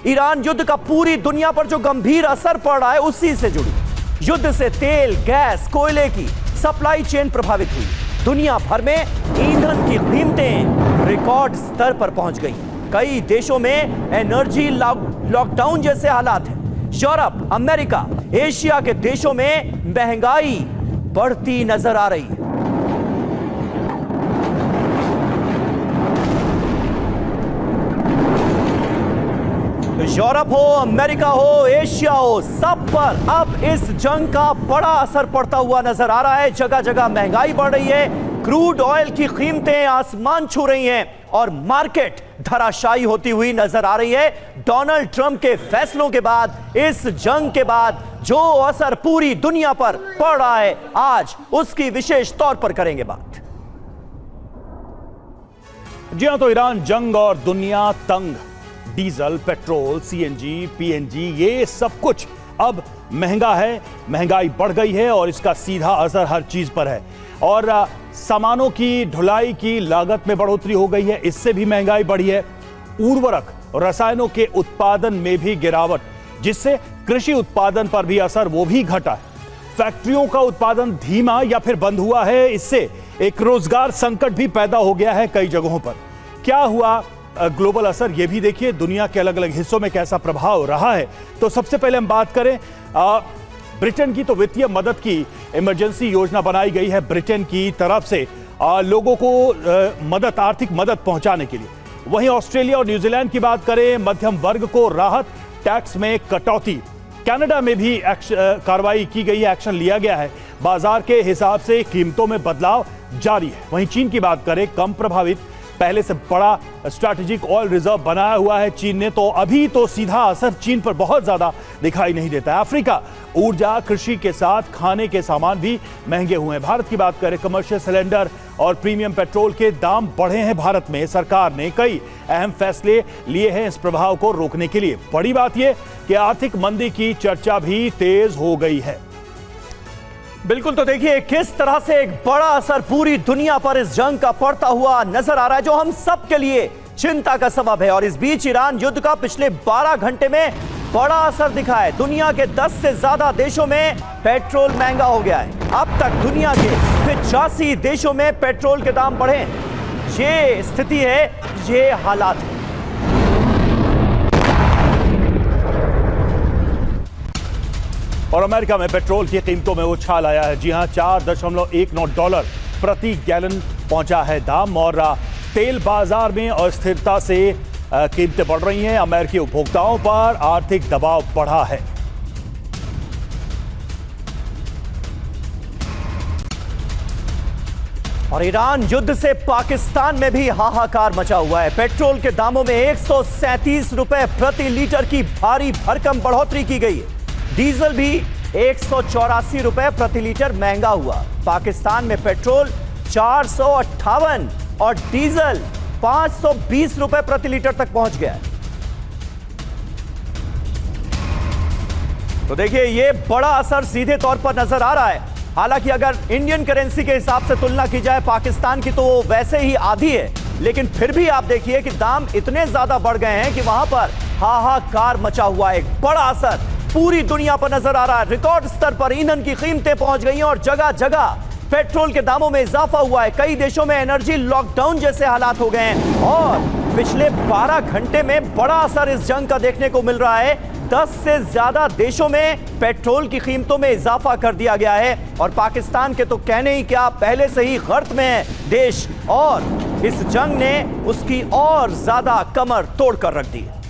Iran युद्ध का पूरी दुनिया पर जो गंभीर असर पड़ रहा है उसी से जुड़ी। युद्ध से तेल, गैस, कोयले की सप्लाई चेन प्रभावित हुई। दुनिया भर में ईंधन की कीमतें रिकॉर्ड स्तर पर पहुंच गई। कई देशों में एनर्जी लॉकडाउन जैसे हालात हैं। यूरोप, अमेरिका, एशिया के देशों में महंगाई बढ़ती नजर आ रही है। यूरोप हो, अमेरिका हो, एशिया हो, सब पर अब इस जंग का बड़ा असर पड़ता हुआ नजर आ रहा है। जगह जगह महंगाई बढ़ रही है, क्रूड ऑयल की कीमतें आसमान छू रही हैं और मार्केट धराशायी होती हुई नजर आ रही है। डोनाल्ड ट्रंप के फैसलों के बाद, इस जंग के बाद जो असर पूरी दुनिया पर पड़ रहा है, आज उसकी विशेष तौर पर करेंगे बात। जी हां, तो ईरान जंग और दुनिया तंग। डीजल, पेट्रोल, सीएनजी, पीएनजी, ये सब कुछ अब महंगा है, महंगाई बढ़ गई है और इसका सीधा असर हर चीज पर है। और सामानों की ढुलाई की लागत में बढ़ोतरी हो गई है, इससे भी महंगाई बढ़ी है। उर्वरक, रसायनों के उत्पादन में भी गिरावट, जिससे कृषि उत्पादन पर भी असर वो भी घटा है। फैक्ट्रियों का उत्पादन धीमा या फिर बंद हुआ है, इससे एक रोजगार संकट भी पैदा हो गया है कई जगहों पर। क्या हुआ ग्लोबल असर, ये भी देखिए दुनिया के अलग अलग हिस्सों में कैसा प्रभाव रहा है। तो सबसे पहले हम बात करें ब्रिटेन की, तो वित्तीय मदद की इमरजेंसी योजना बनाई गई है ब्रिटेन की तरफ से लोगों को मदद, आर्थिक मदद पहुंचाने के लिए। वहीं ऑस्ट्रेलिया और न्यूजीलैंड की बात करें, मध्यम वर्ग को राहत, टैक्स में कटौती। कनाडा में भी कार्रवाई की गई है, एक्शन लिया गया है। बाजार के हिसाब से कीमतों में बदलाव जारी है। वहीं चीन की बात करें, कम प्रभावित, पहले से बड़ा स्ट्रैटेजिक ऑयल रिजर्व बनाया हुआ है चीन ने, तो अभी तो सीधा असर चीन पर बहुत ज्यादा दिखाई नहीं देता है। अफ्रीका, ऊर्जा, कृषि के साथ खाने के सामान भी महंगे हुए हैं। भारत की बात करें, कमर्शियल सिलेंडर और प्रीमियम पेट्रोल के दाम बढ़े हैं। भारत में सरकार ने कई अहम फैसले लिए हैं इस प्रभाव को रोकने के लिए। बड़ी बात यह कि आर्थिक मंदी की चर्चा भी तेज हो गई है। बिल्कुल, तो देखिए किस तरह से एक बड़ा असर पूरी दुनिया पर इस जंग का पड़ता हुआ नजर आ रहा है, जो हम सब के लिए चिंता का सबब है। और इस बीच ईरान युद्ध का पिछले 12 घंटे में बड़ा असर दिखा है। दुनिया के 10 से ज्यादा देशों में पेट्रोल महंगा हो गया है। अब तक दुनिया के 85 देशों में पेट्रोल के दाम बढ़े। ये स्थिति है, ये हालात है। और अमेरिका में पेट्रोल की कीमतों में उछाल आया है। जी हां, $4.19 प्रति गैलन पहुंचा है दाम। और तेल बाजार में अस्थिरता से कीमतें बढ़ रही हैं। अमेरिकी उपभोक्ताओं पर आर्थिक दबाव बढ़ा है। और ईरान युद्ध से पाकिस्तान में भी हाहाकार मचा हुआ है। पेट्रोल के दामों में 137 रुपए प्रति लीटर की भारी भरकम बढ़ोतरी की गई है। डीजल भी 184 रुपए प्रति लीटर महंगा हुआ। पाकिस्तान में पेट्रोल 458 और डीजल 520 रुपए प्रति लीटर तक पहुंच गया है। तो देखिए ये बड़ा असर सीधे तौर पर नजर आ रहा है। हालांकि अगर इंडियन करेंसी के हिसाब से तुलना की जाए पाकिस्तान की, तो वो वैसे ही आधी है, लेकिन फिर भी आप देखिए कि दाम इतने ज्यादा बढ़ गए हैं कि वहां पर हाहाकार मचा हुआ है। एक बड़ा असर पूरी दुनिया पर नजर आ रहा है। रिकॉर्ड स्तर पर ईंधन की कीमतें पहुंच गई हैं और जगह जगह पेट्रोल के दामों में इजाफा हुआ है। कई देशों में एनर्जी लॉकडाउन जैसे हालात हो गए हैं और पिछले 12 घंटे में बड़ा असर इस जंग का देखने को मिल रहा है। 10 से ज्यादा देशों में पेट्रोल की कीमतों में इजाफा कर दिया गया है और पाकिस्तान के तो कहने ही क्या, पहले से ही गर्त में है देश, और इस जंग ने उसकी और ज्यादा कमर तोड़कर रख दी है।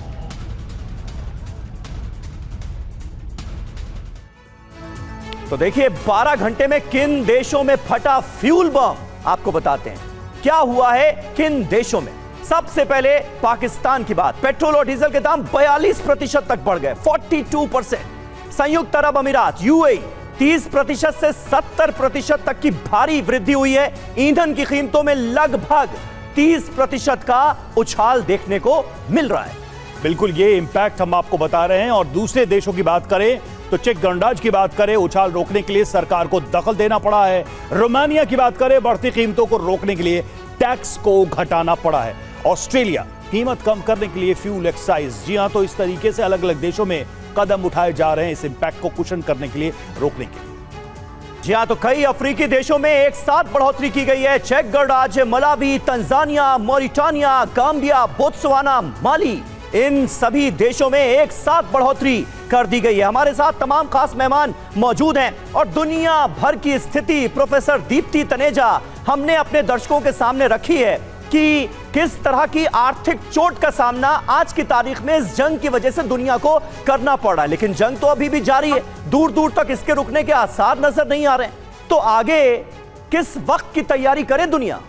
तो देखिए 12 घंटे में किन देशों में फटा फ्यूल बम, आपको बताते हैं क्या हुआ है किन देशों में। सबसे पहले पाकिस्तान की बात। पेट्रोल और डीजल के दाम 42% तक बढ़ गए, 42%। संयुक्त अरब अमीरात यूएई 30% से 70% तक की भारी वृद्धि हुई है। ईंधन की कीमतों में लगभग 30% का उछाल देखने को मिल रहा है। बिल्कुल ये इंपैक्ट हम आपको बता रहे हैं। और दूसरे देशों की बात करें तो चेक गणराज्य की बात करें, उछाल रोकने के लिए सरकार को दखल देना पड़ा है। रोमानिया की बात करें, बढ़ती कीमतों को रोकने के लिए टैक्स को घटाना पड़ा है। ऑस्ट्रेलिया कीमत कम करने के लिए फ्यूल एक्साइज। जी हां, तो इस तरीके से अलग अलग देशों में कदम उठाए जा रहे हैं इस इंपैक्ट को कुशन करने के लिए, रोकने के लिए। जी हां, तो कई अफ्रीकी देशों में एक साथ बढ़ोतरी की गई है। चेक गणराज्य, Malawi, Tanzania, Mauritania, Gambia, Botswana, Mali, इन सभी देशों में एक साथ बढ़ोतरी कर दी गई है। हमारे साथ तमाम खास मेहमान मौजूद हैं और दुनिया भर की स्थिति प्रोफेसर दीप्ति तनेजा हमने अपने दर्शकों के सामने रखी है कि किस तरह की आर्थिक चोट का सामना आज की तारीख में इस जंग की वजह से दुनिया को करना पड़ रहा है। लेकिन जंग तो अभी भी जारी है, दूर दूर तक इसके रुकने के आसार नजर नहीं आ रहे हैं। तो आगे किस वक्त की तैयारी करे दुनिया?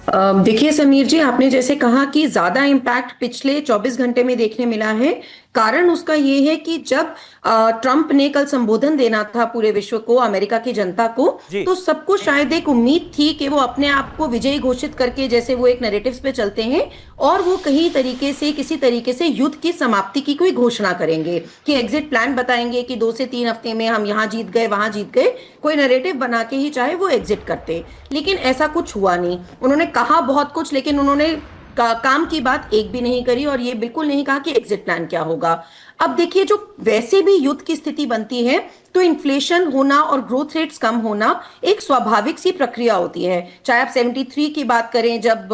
देखिए समीर जी, आपने जैसे कहा कि ज्यादा इम्पैक्ट पिछले 24 घंटे में देखने मिला है। कारण उसका ये है कि जब ट्रंप ने कल संबोधन देना था पूरे विश्व को, अमेरिका की जनता को, तो सबको शायद एक उम्मीद थी कि वो अपने आप को विजयी घोषित करके, जैसे वो एक नैरेटिव्स पे चलते हैं, और वो कहीं तरीके से किसी तरीके से युद्ध की समाप्ति की कोई घोषणा करेंगे कि एग्जिट प्लान बताएंगे कि 2 से 3 हफ्ते में हम यहाँ जीत गए, वहां जीत गए, कोई नैरेटिव बना के ही चाहे वो एग्जिट करते। लेकिन ऐसा कुछ हुआ नहीं। उन्होंने कहा बहुत कुछ, लेकिन उन्होंने काम की बात एक भी नहीं करी, और ये बिल्कुल नहीं कहा कि एग्जिट प्लान क्या होगा। अब देखिए, जो वैसे भी युद्ध की स्थिति बनती है तो इन्फ्लेशन होना और ग्रोथ रेट्स कम होना एक स्वाभाविक सी प्रक्रिया होती है। चाहे आप 73 की बात करें जब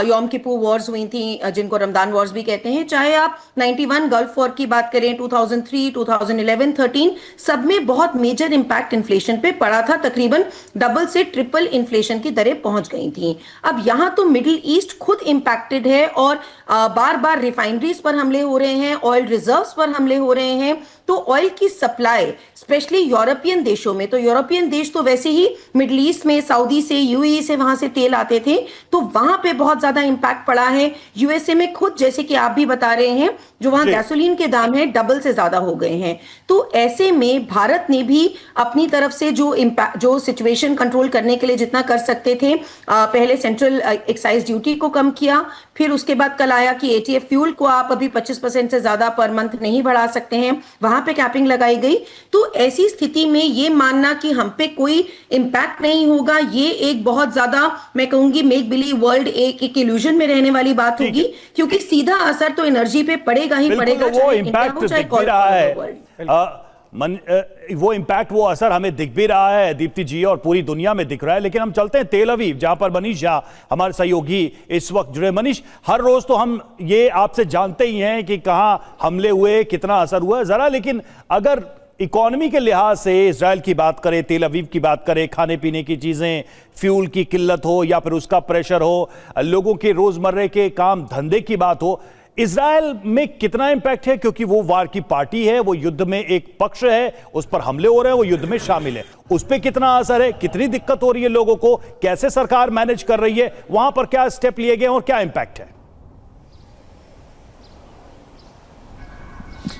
योम किपुर वॉर्स हुई थी, जिनको रमदान वॉर्स भी कहते हैं, चाहे आप 91 गल्फ वॉर की बात करें, 2003, 2011, 13, सब में बहुत मेजर इंपैक्ट इन्फ्लेशन पे पड़ा था। तकरीबन डबल से ट्रिपल इन्फ्लेशन की दरें पहुंच गई थी। अब यहां तो मिडिल ईस्ट खुद इंपैक्टेड है और बार बार रिफाइनरीज पर हमले हो रहे हैं, ऑयल रिजर्व्स पर हमले हो रहे हैं। तो ऑयल की सप्लाई स्पेशली यूरोपियन देशों में, तो यूरोपियन देश तो वैसे ही मिडिल ईस्ट में सऊदी से, यूएई से, वहां से तेल आते थे, तो वहां पे बहुत ज्यादा इंपैक्ट पड़ा है। यूएसए में खुद, जैसे कि आप भी बता रहे हैं, जो वहां गैसोलीन के दाम है डबल से ज्यादा हो गए हैं। तो ऐसे में भारत ने भी अपनी तरफ से जो सिचुएशन कंट्रोल करने के लिए जितना कर सकते थे, पहले सेंट्रल एक्साइज ड्यूटी को कम किया, फिर उसके बाद कल आया कि एटीएफ फ्यूल को आप अभी 25% से ज्यादा पर मंथ नहीं बढ़ा सकते हैं, वहां पे कैपिंग लगाई गई। तो ऐसी स्थिति में ये मानना कि हम पे कोई इंपैक्ट नहीं होगा, ये एक बहुत ज्यादा, मैं कहूंगी, मेक बिलीव वर्ल्ड, एक इल्यूजन में रहने वाली बात होगी, क्योंकि सीधा असर तो एनर्जी पे पड़ेगा ही पड़ेगा। वो इम्पैक्ट दिख भी रहा है, वो इम्पैक्ट, वो असर हमें दिख भी रहा है दीप्ति जी, और पूरी दुनिया में दिख रहा है। लेकिन हम चलते हैं तेल अवीव, जहां पर मनीष झा हमारे सहयोगी इस वक्त जुड़े। मनीष, हर रोज तो हम ये आपसे जानते ही हैं कि कहां हमले हुए, कितना असर हुआ जरा, लेकिन अगर इकोनॉमी के लिहाज से इजराइल की बात करें, तेल अवीव की बात करें, खाने पीने की चीजें, फ्यूल की किल्लत हो या फिर उसका प्रेशर हो, लोगों के रोजमर्रे के काम धंधे की बात हो, इजराइल में कितना इंपैक्ट है? क्योंकि वो वार की पार्टी है, वो युद्ध में एक पक्ष है, उस पर हमले हो रहे हैं, वो युद्ध में शामिल है, उस पर कितना असर है, कितनी दिक्कत हो रही है लोगों को, कैसे सरकार मैनेज कर रही है, वहां पर क्या स्टेप लिए गए और क्या इंपैक्ट है?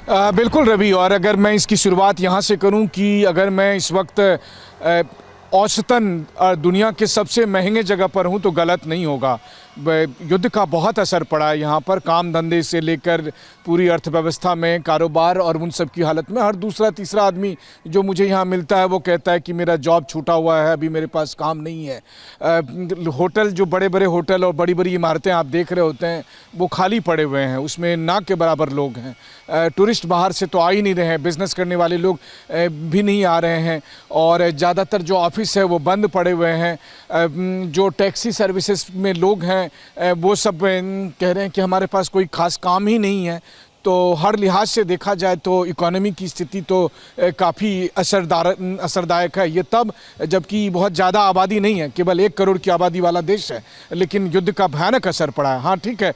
बिल्कुल रवि, और अगर मैं इसकी शुरुआत यहाँ से करूँ कि अगर मैं इस वक्त औसतन दुनिया के सबसे महंगे जगह पर हूँ तो गलत नहीं होगा। युद्ध का बहुत असर पड़ा है यहाँ पर, काम धंधे से लेकर पूरी अर्थव्यवस्था में, कारोबार और उन सब की हालत में। हर दूसरा तीसरा आदमी जो मुझे यहाँ मिलता है वो कहता है कि मेरा जॉब छूटा हुआ है, अभी मेरे पास काम नहीं है। होटल, जो बड़े बड़े होटल और बड़ी बड़ी इमारतें आप देख रहे होते हैं, वो खाली पड़े हुए हैं, उसमें ना के बराबर लोग हैं। टूरिस्ट बाहर से तो आ ही नहीं रहे हैं, बिजनेस करने वाले लोग भी नहीं आ रहे हैं, और ज़्यादातर जो ऑफिस है वो बंद पड़े हुए हैं। जो टैक्सी सर्विसेज में लोग हैं वो सब कह रहे हैं कि हमारे पास कोई खास काम ही नहीं है। तो हर लिहाज से देखा जाए तो इकोनॉमी की स्थिति तो काफ़ी असरदायक है। ये तब जबकि बहुत ज़्यादा आबादी नहीं है, केवल 1 करोड़ की आबादी वाला देश है, लेकिन युद्ध का भयानक असर पड़ा है। हाँ ठीक है,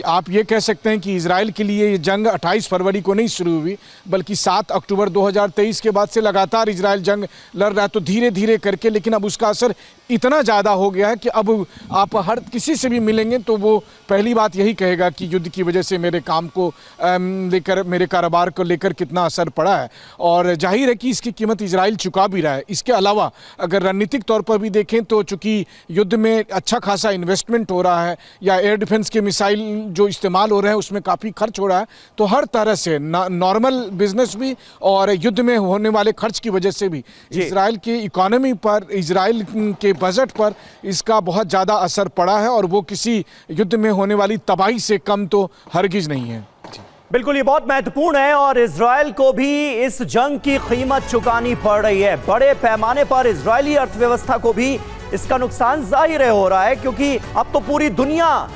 आप ये कह सकते हैं कि इजराइल के लिए ये जंग 28 फरवरी को नहीं शुरू हुई, बल्कि 7 अक्टूबर 2023 के बाद से लगातार इजराइल जंग लड़ रहा है। तो धीरे धीरे करके, लेकिन अब उसका असर इतना ज़्यादा हो गया है कि अब आप हर किसी से भी मिलेंगे तो वो पहली बात यही कहेगा कि युद्ध की वजह से मेरे काम को लेकर, मेरे कारोबार को लेकर कितना असर पड़ा है। और जाहिर है कि इसकी कीमत इजराइल चुका भी रहा है। इसके अलावा अगर रणनीतिक तौर पर भी देखें तो चूंकि युद्ध में अच्छा खासा इन्वेस्टमेंट हो रहा है या एयर डिफेंस के मिसाइल जो इस्तेमाल हो रहे हैं उसमें काफ़ी खर्च हो रहा है, तो हर तरह से नॉर्मल बिजनेस भी और युद्ध में होने वाले खर्च की वजह से भी इजराइल की इकोनॉमी पर, इजराइल के बजट पर इसका बहुत ज़्यादा असर पड़ा है और वो किसी युद्ध में होने वाली तबाही से कम तो हरगिज नहीं है। बिल्कुल, ये बहुत महत्वपूर्ण है और इजराइल को भी इस जंग की कीमत चुकानी पड़ रही है। बड़े पैमाने पर इजरायली अर्थव्यवस्था को भी इसका नुकसान जाहिर हो रहा है, क्योंकि अब तो पूरी दुनिया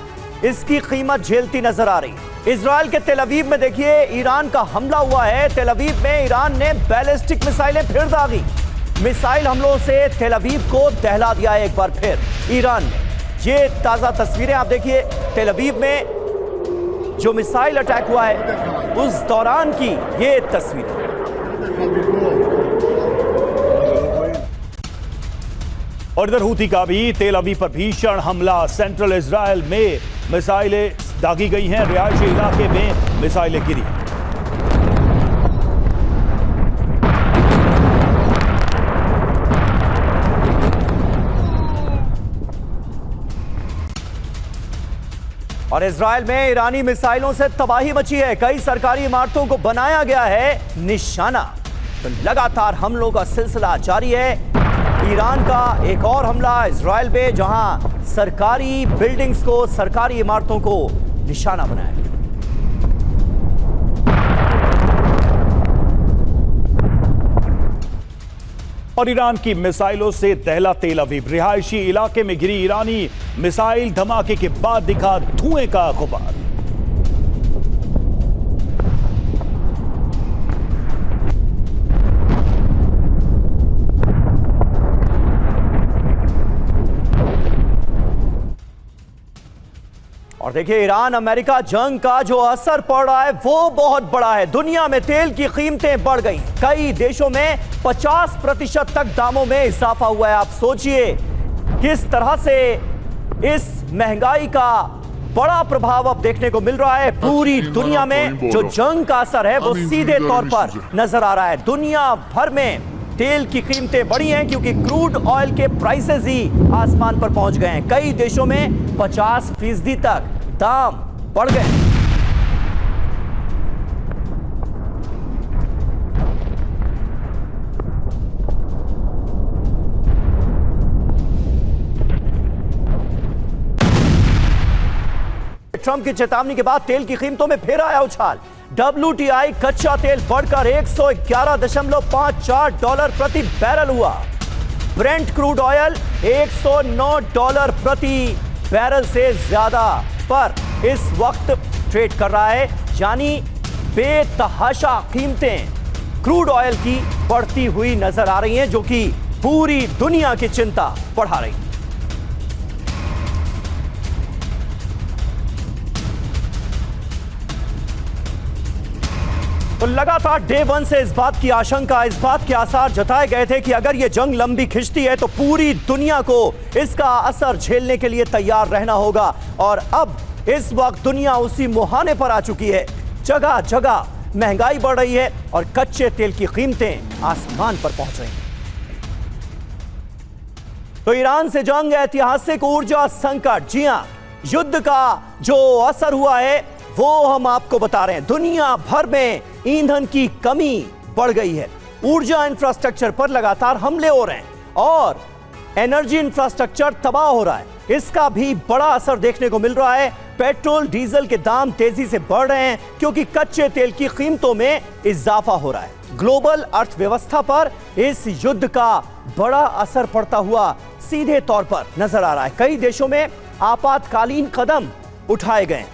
इसकी कीमत झेलती नजर आ रही है। इजराइल के तेल अवीव में देखिए ये का हमला हुआ है। तेल अवीव में ईरान ने बैलिस्टिक मिसाइलें फिर दागी। मिसाइल हमलों से तेल अवीव को दहला दिया है एक बार फिर ईरान ने। ये ताजा तस्वीरें आप देखिए, तेल अवीव में जो मिसाइल अटैक हुआ है उस दौरान की ये तस्वीरें। और इधर हूती का भी तेल अवीव पर भीषण हमला। सेंट्रल इजराइल में मिसाइलें दागी गई हैं, रिहायशी इलाके में मिसाइलें गिरी। और इजराइल में ईरानी मिसाइलों से तबाही मची है। कई सरकारी इमारतों को बनाया गया है निशाना। तो लगातार हमलों का सिलसिला जारी है। ईरान का एक और हमला इजराइल पे, जहां सरकारी बिल्डिंग्स को, सरकारी इमारतों को निशाना बनाया गया। और ईरान की मिसाइलों से दहला तेल अवीव। रिहायशी इलाके में गिरी ईरानी मिसाइल, धमाके के बाद दिखा धुएं का गुबार। और देखिए ईरान अमेरिका जंग का जो असर पड़ रहा है वो बहुत बड़ा है। दुनिया में तेल की कीमतें बढ़ गई। कई देशों में 50% तक दामों में इजाफा हुआ है। आप सोचिए किस तरह से इस महंगाई का बड़ा प्रभाव अब देखने को मिल रहा है। पूरी दुनिया में जो जंग का असर है वो सीधे तौर पर नजर आ रहा है। दुनिया भर में तेल की कीमतें बढ़ी हैं क्योंकि क्रूड ऑयल के प्राइसेस ही आसमान पर पहुंच गए हैं। कई देशों में 50% तक दाम बढ़ गए। ट्रंप की चेतावनी के बाद तेल की कीमतों में फिर आया उछाल। WTI कच्चा तेल बढ़कर $111.54 प्रति बैरल हुआ। ब्रेंट क्रूड ऑयल $109 प्रति बैरल से ज्यादा पर इस वक्त ट्रेड कर रहा है। यानी बेतहाशा कीमतें क्रूड ऑयल की बढ़ती हुई नजर आ रही हैं, जो कि पूरी दुनिया की चिंता बढ़ा रही है। तो लगातार डे वन से इस बात की आशंका, इस बात के आसार जताए गए थे कि अगर यह जंग लंबी खिंचती है तो पूरी दुनिया को इसका असर झेलने के लिए तैयार रहना होगा। और अब इस वक्त दुनिया उसी मुहाने पर आ चुकी है। जगह जगह महंगाई बढ़ रही है और कच्चे तेल की कीमतें आसमान पर पहुंच रही हैं। तो ईरान से जंग, ऐतिहासिक ऊर्जा संकट, जी हां, युद्ध का जो असर हुआ है वो हम आपको बता रहे हैं। दुनिया भर में ईंधन की कमी बढ़ गई है। ऊर्जा इंफ्रास्ट्रक्चर पर लगातार हमले हो रहे हैं और एनर्जी इंफ्रास्ट्रक्चर तबाह हो रहा है। इसका भी बड़ा असर देखने को मिल रहा है। पेट्रोल डीजल के दाम तेजी से बढ़ रहे हैं क्योंकि कच्चे तेल की कीमतों में इजाफा हो रहा है। ग्लोबल अर्थव्यवस्था पर इस युद्ध का बड़ा असर पड़ता हुआ सीधे तौर पर नजर आ रहा है। कई देशों में आपातकालीन कदम उठाए गए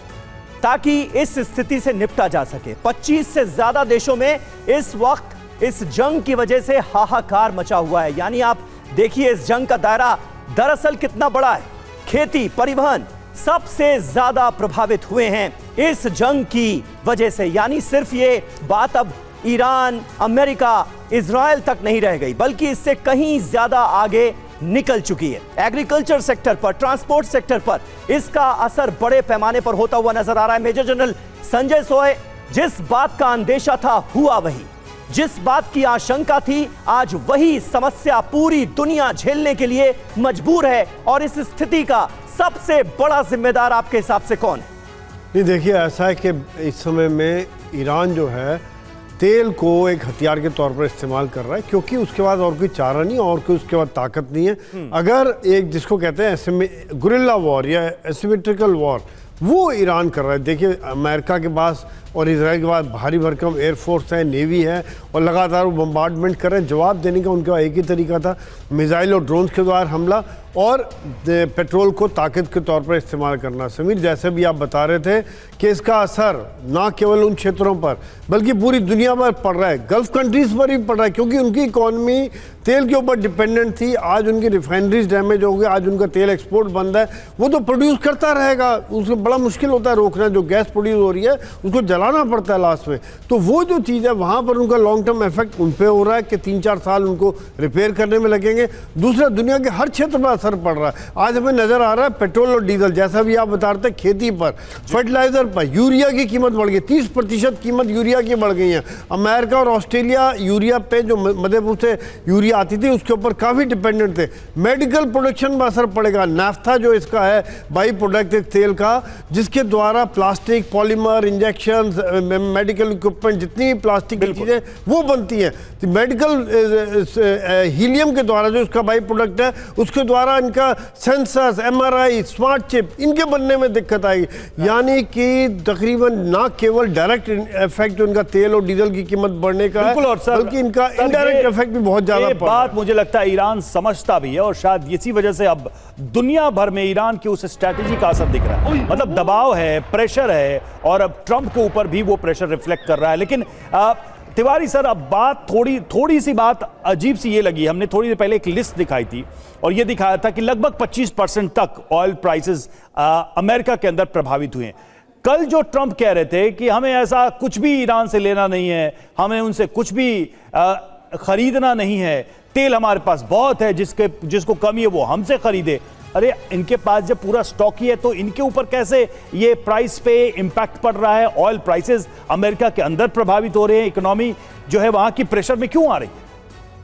ताकि इस स्थिति से निपटा जा सके। 25 से ज्यादा देशों में इस वक्त इस जंग की वजह से हाहाकार मचा हुआ है। यानी आप देखिए इस जंग का दायरा दरअसल कितना बड़ा है। खेती, परिवहन सबसे ज्यादा प्रभावित हुए हैं इस जंग की वजह से। यानी सिर्फ ये बात अब ईरान, अमेरिका, इजराइल तक नहीं रह गई, बल्कि इससे कहीं ज्यादा आगे निकल चुकी है। एग्रीकल्चर सेक्टर पर, ट्रांसपोर्ट सेक्टर पर इसका असर बड़े पैमाने पर होता हुआ नजर आ रहा है। मेजर जनरल संजय सोय जिस बात का अंदेशा था हुआ वही, जिस बात की आशंका थी आज वही समस्या पूरी दुनिया झेलने के लिए मजबूर है। और इस स्थिति का सबसे बड़ा जिम्मेदार आपके हिसाब से कौन है? नहीं, देखिए ऐसा है कि इस समय में ईरान जो है तेल को एक हथियार के तौर पर इस्तेमाल कर रहा है, क्योंकि उसके बाद और कोई चारा नहीं और कोई उसके बाद ताकत नहीं है। अगर एक जिसको कहते हैं गुरिल्ला वॉर या एसिमेट्रिकल वॉर, वो ईरान कर रहा है। देखिए अमेरिका के पास और इजराइल के पास भारी भरकम एयरफोर्स है, नेवी है, और लगातार वो बम्बार्डमेंट कर रहे हैं। जवाब देने का उनका एक ही तरीका था, मिसाइल और ड्रोन्स के द्वारा हमला और पेट्रोल को ताकत के तौर पर इस्तेमाल करना। समीर, जैसे भी आप बता रहे थे कि इसका असर ना केवल उन क्षेत्रों पर बल्कि पूरी दुनिया पर पड़ रहा है, गल्फ कंट्रीज पर भी पड़ रहा है, क्योंकि उनकी इकॉनमी तेल के ऊपर डिपेंडेंट थी। आज उनकी रिफाइनरीज डैमेज हो गई, आज उनका तेल एक्सपोर्ट बंद है। वो तो प्रोड्यूस करता रहेगा, उसको बड़ा मुश्किल होता है रोकना। जो गैस प्रोड्यूस हो रही है उसको जलाना पड़ता है लास्ट में। तो वो जो चीज़ है वहाँ पर उनका लॉन्ग टर्म इफेक्ट उन पर हो रहा है कि 3-4 साल उनको रिपेयर करने में लगेंगे। दूसरा, दुनिया के हर क्षेत्र पर असर पड़ रहा है। आज हमें नजर आ रहा है पेट्रोल और डीजल, जैसा भी आप बता रहे थे, खेती पर, फर्टिलाइजर पर, यूरिया की कीमत बढ़ गई, 30% कीमत यूरिया की बढ़ गई है। अमेरिका और ऑस्ट्रेलिया यूरिया पे, जो मध्यपूर्व से यूरिया आती थी, उसके ऊपर काफी डिपेंडेंट थे। मेडिकल प्रोडक्शन पर असर पड़ेगा। नाफ्था जो इसका है बाई प्रोडक्ट तेल का, जिसके द्वारा plastic, polymer, injection, medical equipment, जितनी प्लास्टिक की चीजें वो बनती हैं, तो मेडिकल हीलियम के द्वारा जो इसका बाई प्रोडक्ट है, उसके द्वारा इनका सेंसर्स, MRI, स्मार्ट चिप, इनके बनने में दिक्कत आएगी। यानी कि तकरीबन ना केवल डायरेक्ट इफेक्ट उनका तेल और डीजल की कीमत बढ़ने का है, बल्कि इनका इनडायरेक्ट इफेक्ट भी बहुत ज्यादा पड़ रहा है। बात मुझे लगता है ईरान समझता भी है, और शायद इसी वजह से अब दुनिया भर में ईरान की उस स्ट्रैटेजी का असर दिख रहा है। मतलब दबाव है, प्रेशर है, और अब ट्रंप के ऊपर भी वो प्रेशर रिफ्लेक्ट कर रहा है। लेकिन तिवारी सर, अब बात थोड़ी सी बात अजीब सी ये लगी। हमने थोड़ी देर पहले एक लिस्ट दिखाई थी और ये दिखाया था कि लगभग 25% तक ऑयल प्राइसेस अमेरिका के अंदर प्रभावित हुए हैं। कल जो ट्रंप कह रहे थे कि हमें ऐसा कुछ भी ईरान से लेना नहीं है, हमें उनसे कुछ भी खरीदना नहीं है, तेल हमारे पास बहुत है, जिसको कमी है वो हमसे खरीदे। अरे इनके पास जब पूरा स्टॉक ही है तो इनके ऊपर कैसे ये प्राइस पे इंपैक्ट पड़ रहा है? ऑयल प्राइसेस अमेरिका के अंदर प्रभावित हो रहे हैं, इकोनॉमी जो है वहां की प्रेशर में क्यों आ रही है?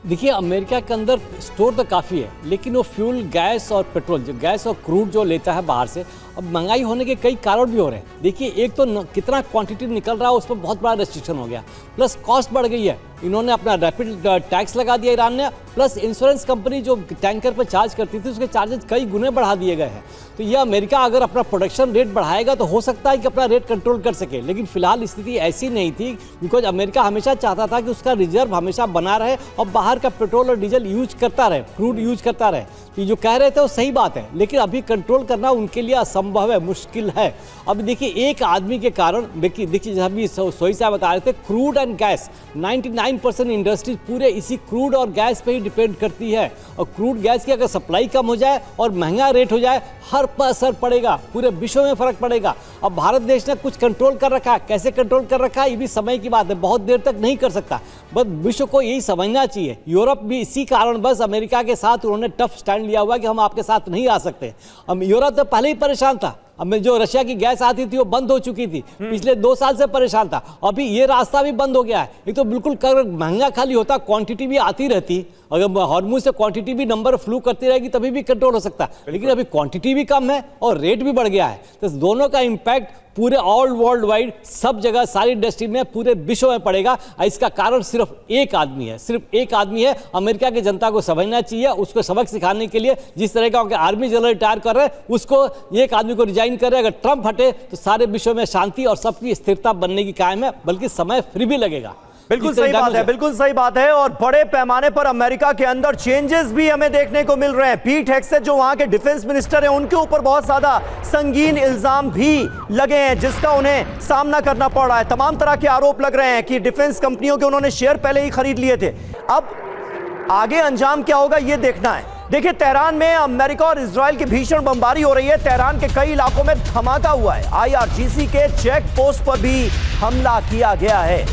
देखिए, अमेरिका के अंदर स्टोर तो काफ़ी है, लेकिन वो फ्यूल, गैस और पेट्रोल, जो गैस और क्रूड जो लेता है बाहर से, अब महंगाई होने के कई कारण भी हो रहे हैं। देखिए, एक तो कितना क्वांटिटी निकल रहा है उस पर बहुत बड़ा रेस्ट्रिक्शन हो गया, प्लस कॉस्ट बढ़ गई है। इन्होंने अपना रैपिड टैक्स लगा दिया ईरान ने, प्लस इंश्योरेंस कंपनी जो टैंकर पर चार्ज करती थी उसके चार्जेस कई गुने बढ़ा दिए गए हैं। तो ये अमेरिका अगर अपना प्रोडक्शन रेट बढ़ाएगा तो हो सकता है कि अपना रेट कंट्रोल कर सके, लेकिन फिलहाल स्थिति ऐसी नहीं थी, बिकॉज अमेरिका हमेशा चाहता था कि उसका रिजर्व हमेशा बना रहे और बाहर का पेट्रोल और डीजल यूज करता रहे, क्रूड यूज करता रहे। तो जो कह रहे थे वो सही बात है, लेकिन अभी कंट्रोल करना उनके लिए असंभव है, मुश्किल है। अब देखिए, एक आदमी के कारण, देखिए जैसा भी सोई साहब बता रहे थे, क्रूड एंड गैस, 99% इंडस्ट्रीज पूरे इसी क्रूड और गैस पे ही डिपेंड करती है। और क्रूड गैस की अगर सप्लाई कम हो जाए और महंगा रेट हो जाए, हर पर असर पड़ेगा, पूरे विश्व में फर्क पड़ेगा। अब भारत देश ने कुछ कंट्रोल कर रखा है, कैसे कंट्रोल कर रखा है ये भी समय की बात है, बहुत देर तक नहीं कर सकता। बस विश्व को यही समझना चाहिए। यूरोप भी इसी कारण बस अमेरिका के साथ उन्होंने टफ स्टैंड लिया हुआ कि हम आपके साथ नहीं आ सकते। अब यूरोप तो पहले ही परेशान था, अब जो रशिया की गैस आती थी वो बंद हो चुकी थी, पिछले 2 साल से परेशान था, अभी ये रास्ता भी बंद हो गया है। एक तो बिल्कुल महंगा खाली होता, क्वांटिटी भी आती रहती, अगर हॉर्मुज से क्वांटिटी भी नंबर फ्लू करती रहेगी तभी भी कंट्रोल हो सकता है, लेकिन अभी क्वांटिटी भी कम है और रेट भी बढ़ गया है। तो दोनों का इंपैक्ट पूरे ऑल वर्ल्ड वाइड, सब जगह, सारी इंडस्ट्री में, पूरे विश्व में पड़ेगा। इसका कारण सिर्फ एक आदमी है, सिर्फ एक आदमी है। अमेरिका की जनता को समझना चाहिए, उसको सबक सिखाने के लिए जिस तरह का आर्मी जनरल रिटायर कर रहे हैं, उसको एक आदमी को रिजाइन कर रहे हैं। अगर ट्रंप हटे तो सारे विश्व में शांति और सबकी स्थिरता बनने की कायम है, बल्कि समय फिर भी लगेगा। बिल्कुल सही बात है, बिल्कुल सही बात है। और बड़े पैमाने पर अमेरिका के अंदर चेंजेस भी हमें देखने को मिल रहे हैं। पीट हेग्सेथ जो वहां के डिफेंस मिनिस्टर हैं, उनके ऊपर बहुत ज्यादा संगीन इल्जाम भी लगे हैं, जिसका उन्हें सामना करना पड़ रहा है। तमाम तरह के आरोप लग रहे हैं कि डिफेंस कंपनियों के उन्होंने शेयर पहले ही खरीद लिए थे। अब आगे अंजाम क्या होगा ये देखना है। देखिए, तेहरान में अमेरिका और इजराइल की भीषण बमबारी हो रही है। तेहरान के कई इलाकों में धमाका हुआ है। IRGC के चेक पोस्ट पर भी हमला किया गया है।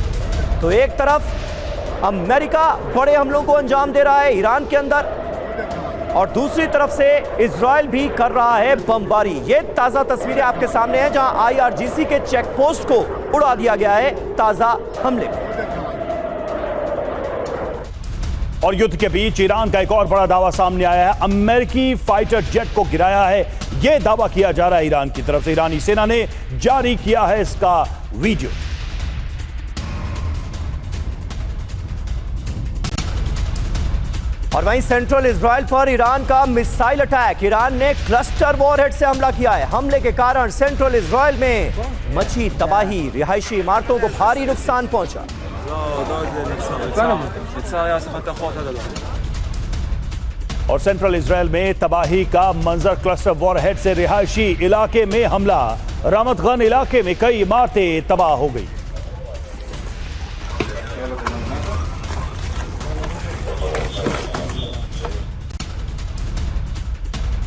तो एक तरफ अमेरिका बड़े हमलों को अंजाम दे रहा है ईरान के अंदर, और दूसरी तरफ से इजराइल भी कर रहा है बमबारी। ये ताजा तस्वीरें आपके सामने हैं, जहां IRGC के चेक पोस्ट को उड़ा दिया गया है ताजा हमले में। और युद्ध के बीच ईरान का एक और बड़ा दावा सामने आया है। अमेरिकी फाइटर जेट को गिराया है, यह दावा किया जा रहा है ईरान की तरफ से। ईरानी सेना ने जारी किया है इसका वीडियो। और वहीं सेंट्रल इजराइल पर ईरान का मिसाइल अटैक। ईरान ने क्लस्टर वॉरहेड से हमला किया है। हमले के कारण सेंट्रल इजराइल में मची तबाही, रिहायशी इमारतों को भारी नुकसान पहुंचा। और सेंट्रल इजराइल में तबाही का मंजर, क्लस्टर वॉरहेड से रिहायशी इलाके में हमला। रामत गन इलाके में कई इमारतें तबाह हो गई।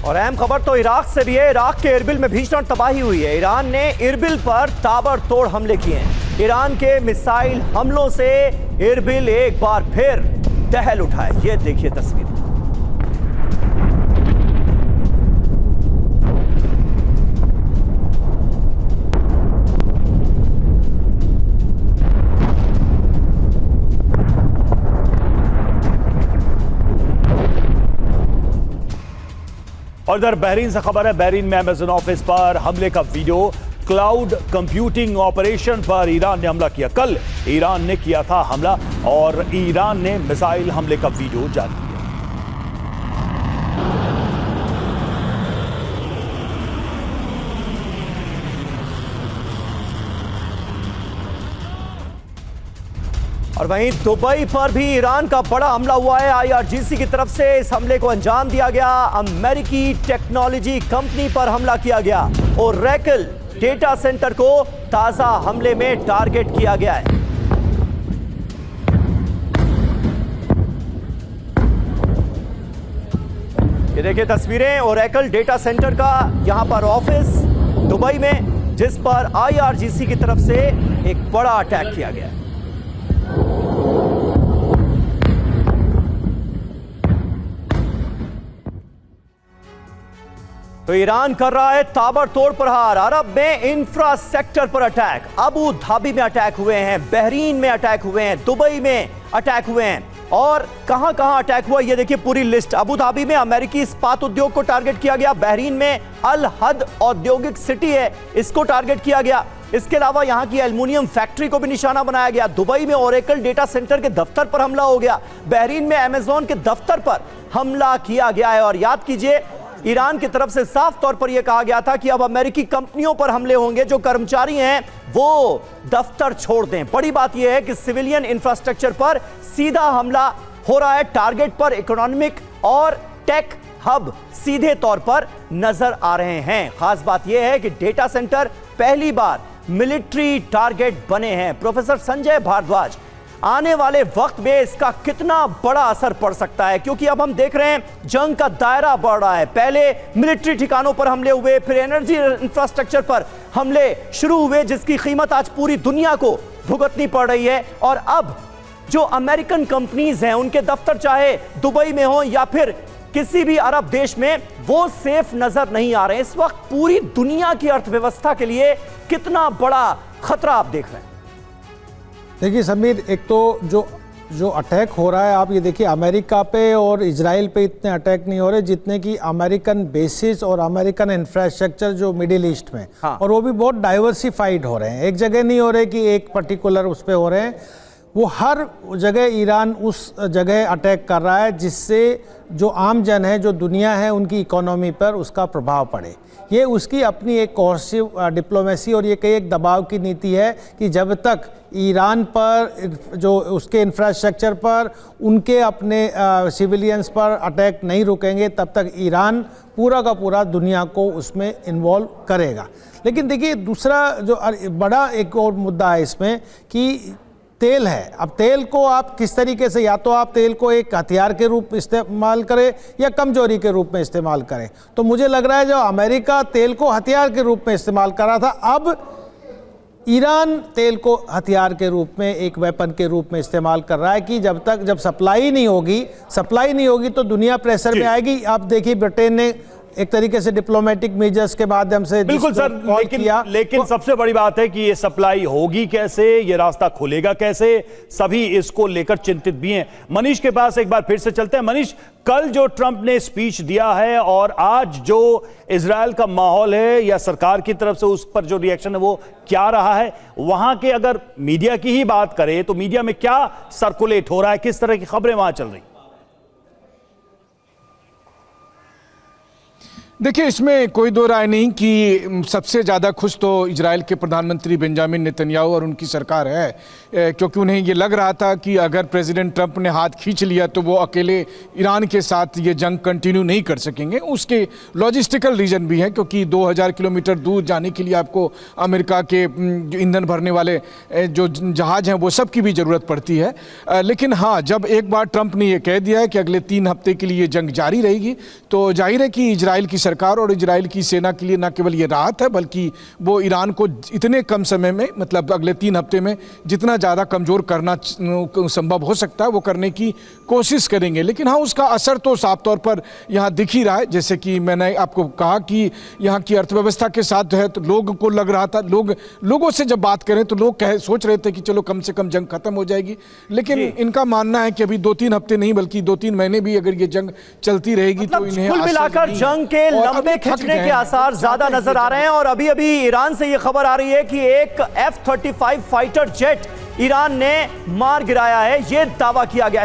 और अहम खबर तो इराक से भी है। इराक के इरबिल में भीषण तबाही हुई है। ईरान ने इरबिल पर ताबड़तोड़ हमले किए हैं। ईरान के मिसाइल हमलों से इरबिल एक बार फिर दहल उठा है। ये देखिए तस्वीर। और इधर बहरीन से खबर है। बहरीन में अमेज़न ऑफिस पर हमले का वीडियो। क्लाउड कंप्यूटिंग ऑपरेशन पर ईरान ने हमला किया। कल ईरान ने किया था हमला और ईरान ने मिसाइल हमले का वीडियो जारी किया। और वहीं दुबई पर भी ईरान का बड़ा हमला हुआ है। IRGC की तरफ से इस हमले को अंजाम दिया गया। अमेरिकी टेक्नोलॉजी कंपनी पर हमला किया गया। ओरेकल डेटा सेंटर को ताजा हमले में टारगेट किया गया है। ये देखिए तस्वीरें ओरेकल डेटा सेंटर का, यहां पर ऑफिस दुबई में, जिस पर IRGC की तरफ से एक बड़ा अटैक किया गया है। तो ईरान कर रहा है ताबड़तोड़ प्रहार। अरब में इंफ्रास्ट्रक्चर पर अटैक, अबू धाबी में अटैक हुए हैं, बहरीन में अटैक हुए हैं, दुबई में अटैक हुए हैं। और कहां कहां अटैक हुआ ये देखिए पूरी लिस्ट। अबू धाबी में अमेरिकी इस्पात उद्योग को टारगेट किया गया। बहरीन में अल हद औद्योगिक सिटी है, इसको टारगेट किया गया। इसके अलावा यहां की एल्युमिनियम फैक्ट्री को भी निशाना बनाया गया। दुबई में ओरेकल डेटा सेंटर के दफ्तर पर हमला हो गया। बहरीन में अमेज़न के दफ्तर पर हमला किया गया है। और याद कीजिए, ईरान की तरफ से साफ तौर पर यह कहा गया था कि अब अमेरिकी कंपनियों पर हमले होंगे, जो कर्मचारी हैं वो दफ्तर छोड़ दें। बड़ी बात यह है कि सिविलियन इंफ्रास्ट्रक्चर पर सीधा हमला हो रहा है। टारगेट पर इकोनॉमिक और टेक हब सीधे तौर पर नजर आ रहे हैं। खास बात यह है कि डेटा सेंटर पहली बार मिलिट्री टारगेट बने हैं। प्रोफेसर संजय भारद्वाज, आने वाले वक्त में इसका कितना बड़ा असर पड़ सकता है, क्योंकि अब हम देख रहे हैं जंग का दायरा बढ़ रहा है। पहले मिलिट्री ठिकानों पर हमले हुए, फिर एनर्जी इंफ्रास्ट्रक्चर पर हमले शुरू हुए, जिसकी कीमत आज पूरी दुनिया को भुगतनी पड़ रही है। और अब जो अमेरिकन कंपनीज हैं, उनके दफ्तर चाहे दुबई में हो या फिर किसी भी अरब देश में, वो सेफ नजर नहीं आ रहे हैं। इस वक्त पूरी दुनिया की अर्थव्यवस्था के लिए कितना बड़ा खतरा आप देख रहे हैं। देखिए समीर, एक तो जो अटैक हो रहा है, आप ये देखिए अमेरिका पे और इजराइल पे इतने अटैक नहीं हो रहे जितने कि अमेरिकन बेसिस और अमेरिकन इंफ्रास्ट्रक्चर जो मिडिल ईस्ट में, हाँ। और वो भी बहुत डाइवर्सिफाइड हो रहे हैं। एक जगह नहीं हो रहे कि एक पर्टिकुलर उस पे हो रहे हैं, वो हर जगह ईरान उस जगह अटैक कर रहा है जिससे जो आम जन है, जो दुनिया है, उनकी इकोनॉमी पर उसका प्रभाव पड़े। ये उसकी अपनी एक कोर्सिव डिप्लोमेसी और ये कई एक दबाव की नीति है कि जब तक ईरान पर, जो उसके इंफ्रास्ट्रक्चर पर, उनके अपने सिविलियंस पर अटैक नहीं रुकेंगे, तब तक ईरान पूरा का पूरा दुनिया को उसमें इन्वॉल्व करेगा। लेकिन देखिए दूसरा जो बड़ा एक और मुद्दा है इसमें कि तेल है। अब तेल को आप किस तरीके से, या तो आप तेल को एक हथियार के रूप में इस्तेमाल करें या कमजोरी के रूप में इस्तेमाल करें। तो मुझे लग रहा है जो अमेरिका तेल को हथियार के रूप में इस्तेमाल कर रहा था, अब ईरान तेल को हथियार के रूप में, एक वेपन के रूप में इस्तेमाल कर रहा है कि जब सप्लाई नहीं होगी तो दुनिया प्रेशर में आएगी। आप देखिए ब्रिटेन ने एक तरीके से डिप्लोमेटिक मेजर्स के माध्यम से बिल्कुल सर, लेकिन सबसे बड़ी बात है कि ये सप्लाई होगी कैसे, ये रास्ता खुलेगा कैसे, सभी इसको लेकर चिंतित भी हैं। मनीष के पास एक बार फिर से चलते हैं। मनीष, कल जो ट्रंप ने स्पीच दिया है और आज जो इजरायल का माहौल है या सरकार की तरफ से उस पर जो रिएक्शन है वो क्या रहा है? वहां के अगर मीडिया की ही बात करें तो मीडिया में क्या सर्कुलेट हो रहा है, किस तरह की खबरें वहां चल रही? देखिए, इसमें कोई दो राय नहीं कि सबसे ज़्यादा खुश तो इजराइल के प्रधानमंत्री बेंजामिन नेतन्याहू और उनकी सरकार है, क्योंकि उन्हें ये लग रहा था कि अगर प्रेसिडेंट ट्रंप ने हाथ खींच लिया तो वो अकेले ईरान के साथ ये जंग कंटिन्यू नहीं कर सकेंगे। उसके लॉजिस्टिकल रीजन भी है, क्योंकि 2000 किलोमीटर दूर जाने के लिए आपको अमेरिका के जो ईंधन भरने वाले जो जहाज़ हैं वो सब की भी ज़रूरत पड़ती है। लेकिन हाँ, जब एक बार ट्रंप ने यह कह दिया है कि अगले 3 हफ्ते के लिए ये जंग जारी रहेगी, तो जाहिर है कि इजराइल की सरकार और इजराइल की सेना के लिए न केवल ये राहत है, बल्कि वो ईरान को इतने कम समय में, मतलब अगले 3 हफ्ते में जितना ज़्यादा कमज़ोर करना संभव हो सकता है वो करने की कोशिश करेंगे। लेकिन हाँ, उसका असर तो साफ तौर पर यहाँ दिख ही रहा है। जैसे कि मैंने आपको कहा कि यहाँ की अर्थव्यवस्था के साथ जो है, तो लोगों को लग रहा था, लोगों से जब बात करें तो लोग सोच रहे थे कि चलो कम से कम जंग खत्म हो जाएगी। लेकिन इनका मानना है कि अभी 2-3 हफ्ते नहीं बल्कि 2-3 महीने भी अगर ये जंग चलती रहेगी तो इन्हें कुल मिलाकर जंग के लंबे खिंचने के आसार ज्यादा नजर आ रहे हैं। और अभी अभी ईरान से यह खबर आ रही है कि एक F-35 फाइटर जेट ईरान ने मार गिराया है, यह दावा किया गया।